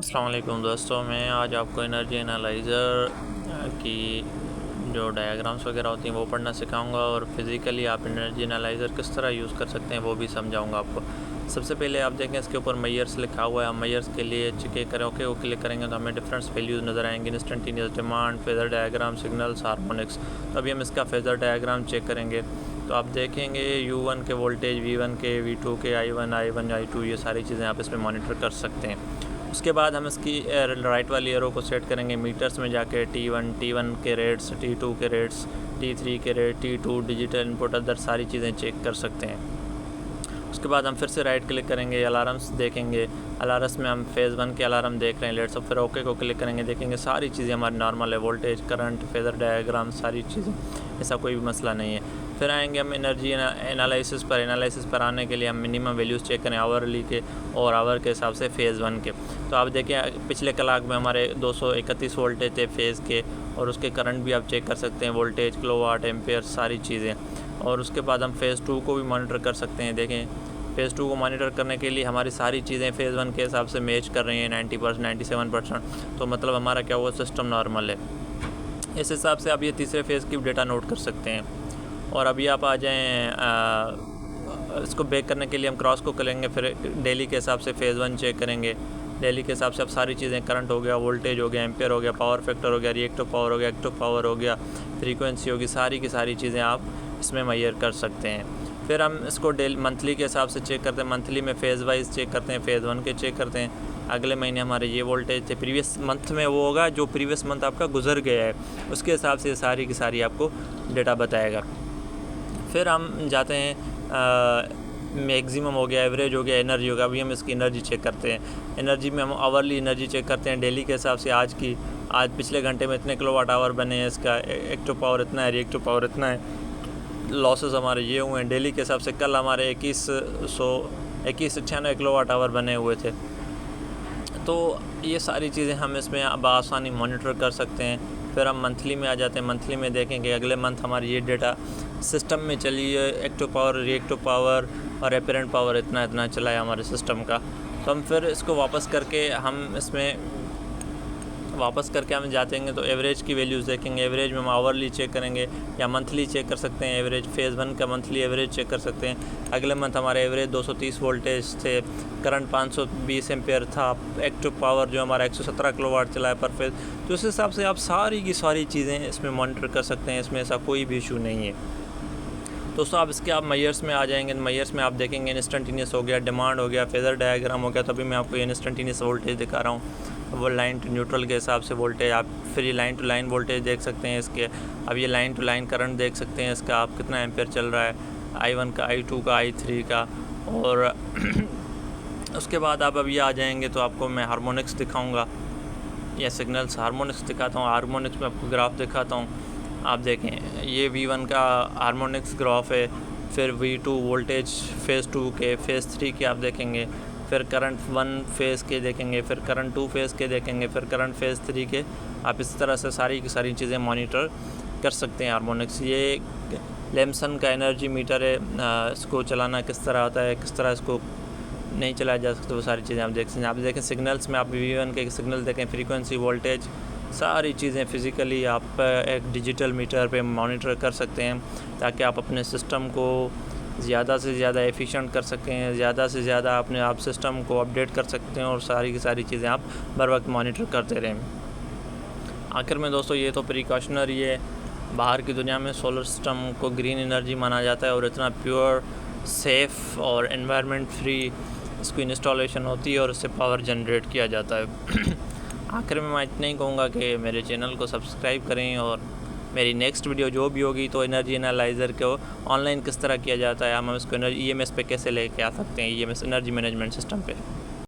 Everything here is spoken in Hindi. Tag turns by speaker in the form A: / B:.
A: अस्सलाम वालेकुम दोस्तों, मैं आज आपको एनर्जी एनालाइज़र की जो डायग्राम्स वगैरह होती हैं वो पढ़ना सिखाऊंगा और फिज़िकली आप एनर्जी एनालाइज़र किस तरह यूज़ कर सकते हैं वो भी समझाऊंगा आपको। सबसे पहले आप देखें इसके ऊपर मेजर्स लिखा हुआ है। हम मेजर्स के लिए चेक करें, ओके वो क्लिक करेंगे तो हमें डिफरेंस वैल्यूज़ नज़र आएंगे, instantaneous demand, phasor diagram, signals, harmonics. तो अभी हम इसका फेज़र डायग्राम चेक करेंगे तो आप देखेंगे U1 के वोल्टेज, V1 के, V2 के, I1, I2 ये सारी चीज़ें आप इसमें मॉनिटर कर सकते हैं। उसके बाद हम इसकी राइट वाली एरो को सेट करेंगे मीटर्स में जाके T1 के रेट्स, T2 के रेट्स, T3 के rate, T2 digital input other सारी चीज़ें चेक कर सकते हैं। उसके बाद हम फिर से राइट क्लिक करेंगे, अलार्म्स देखेंगे। अलार्म्स में हम फेज़ 1 के अलार्म देख रहे हैं लेट्स, फिर ओके को क्लिक करेंगे, देखेंगे सारी चीज़ें हमारी नॉर्मल है, वोल्टेज, करंट, फेज़र डायग्राम सारी चीज़ें, ऐसा कोई भी मसला नहीं है। फिर आएंगे हम एनर्जी एनालिसिस पर आने के लिए हम मिनिमम वैल्यूज़ चेक करें आवरली के और आवर के हिसाब से फेज़ 1 के। तो आप देखें पिछले क्लाक में हमारे 231 वोल्टेज थे फेज़ के, और उसके करंट भी आप चेक कर सकते हैं, वोल्टेज, किलोवाट, एम्पेयर सारी चीज़ें। और उसके बाद हम फेज़ 2 को भी मॉनिटर कर सकते हैं। देखें फेज़ 2 को मॉनिटर करने के लिए हमारी सारी चीज़ें फेज़ 1 के हिसाब से मैच कर रही हैं 90%, 97%। तो मतलब हमारा क्या हुआ, सिस्टम नॉर्मल है। इस हिसाब से आप ये तीसरे फेज़ की डेटा नोट कर सकते हैं। और अभी आप आ जाएँ इसको बेक करने के लिए हम क्रॉस को करेंगे, फिर डेली के हिसाब से फेज़ 1 चेक करेंगे। डेली के हिसाब से आप सारी चीज़ें, करंट हो गया, वोल्टेज हो गया, एम्पेयर हो गया, पावर फैक्टर हो गया, रिएक्टिव पावर हो गया, एक्टिव पावर हो गया, फ्रीक्वेंसी होगी, सारी की सारी चीज़ें आप इसमें मेजर कर सकते हैं। फिर हम इसको मंथली के हिसाब से चेक करते हैं। मंथली में फ़ेज़ वाइज चेक करते हैं, फ़ेज़ 1 के चेक करते हैं। अगले महीने हमारे ये वोल्टेज थे, प्रीवियस मंथ में वो होगा जो प्रीवियस मंथ आपका गुजर गया है, उसके हिसाब से सारी की सारी आपको डेटा बताएगा। फिर हम जाते हैं मैक्सिमम हो गया, एवरेज हो गया, एनर्जी हो गया। अभी हम इसकी एनर्जी चेक करते हैं। एनर्जी में हम आवरली एनर्जी चेक करते हैं, डेली के हिसाब से आज पिछले घंटे में इतने किलोवाट आवर बने हैं, इसका एक्टिव पावर इतना है, रिएक्टिव पावर इतना है, लॉसेस हमारे ये हुए हैं। डेली के हिसाब से कल हमारे 2198 किलोवाट आवर बने हुए थे। तो ये सारी चीज़ें हम इसमें अब आसानी मॉनिटर कर सकते हैं। फिर हम मंथली में आ जाते हैं। मंथली में देखेंगे अगले मंथ हमारी ये डेटा सिस्टम में चली है, एक्टिव पावर, रिएक्टिव पावर और एपरेंट पावर इतना चला है हमारे सिस्टम का। तो हम फिर इसको वापस करके हम जाते हैं तो एवरेज की वैल्यूज़ देखेंगे। एवरेज में हम आवरली चेक करेंगे या मंथली चेक कर सकते हैं। एवरेज फेज़ 1 का मंथली एवरेज चेक कर सकते हैं। अगले मंथ हमारे एवरेज 230 वोल्टेज थे, करंट 520 एम्पेयर था, एक्टिव पावर जो हमारा 117 किलोवाट चला है पर फेज़। तो उस हिसाब से आप सारी की सारी चीज़ें इसमें मॉनिटर कर सकते हैं, इसमें ऐसा कोई भी इशू नहीं है। दोस्तों आप मेजर्स में आ जाएंगे। मेजर्स में आप देखेंगे इंस्टेंटेनियस हो गया, डिमांड हो गया, फेज़र डायग्राम हो गया। तभी मैं आपको इंस्टेंटेनियस वोल्टेज दिखा रहा हूँ। वो लाइन टू न्यूट्रल के हिसाब से वोल्टेज, आप फिर ये लाइन टू लाइन वोल्टेज देख सकते हैं इसके। अब ये लाइन टू लाइन करंट देख सकते हैं इसका, आप कितना एम्पेयर चल रहा है, I1 का, I2 का, I3 का। और उसके बाद आप अभी आ जाएंगे तो आपको मैं हार्मोनिक्स दिखाऊँगा या सिग्नल्स। हार्मोनिक्स दिखाता हूँ। हार्मोनिक्स में आपको ग्राफ दिखाता हूँ। आप देखें ये V1 का हार्मोनिक्स ग्राफ है, फिर V2 वोल्टेज फेज़ 2 के, फेज़ 3 के आप देखेंगे, फिर करंट 1 फेज़ के देखेंगे, फिर करंट 2 फेज़ के देखेंगे, फिर करंट फेज़ 3 के। आप इस तरह से सारी की सारी चीज़ें मॉनिटर कर सकते हैं। हार्मोनिक्स ये लेमसन का एनर्जी मीटर है, इसको चलाना किस तरह होता है, किस तरह इसको नहीं चलाया जा सकता, वो सारी चीज़ें आप देख सकते हैं। आप देखें सिग्नल्स में, आप V1 के सिग्नल देखें, फ्रीक्वेंसी, वोल्टेज, सारी चीज़ें फिज़िकली आप एक डिजिटल मीटर पे मॉनिटर कर सकते हैं, ताकि आप अपने सिस्टम को ज़्यादा से ज़्यादा एफिशिएंट कर सकते हैं, ज़्यादा से ज़्यादा अपने आप सिस्टम को अपडेट कर सकते हैं और सारी की सारी चीज़ें आप बर वक्त मॉनिटर करते रहें। आखिर में दोस्तों ये तो प्रिकॉशनरी है। बाहर की दुनिया में सोलर सिस्टम को ग्रीन एनर्जी माना जाता है और इतना प्योर, सेफ़ और एनवायरनमेंट फ्री इसकी इंस्टॉलेशन होती है और उससे पावर जनरेट किया जाता है। आखिर में मैं इतना ही कहूँगा कि मेरे चैनल को सब्सक्राइब करें, और मेरी नेक्स्ट वीडियो जो भी होगी तो एनर्जी एनालाइज़र को ऑनलाइन किस तरह किया जाता है, हम इसको EMS पे कैसे लेके आ सकते हैं, EMS एनर्जी मैनेजमेंट सिस्टम पे।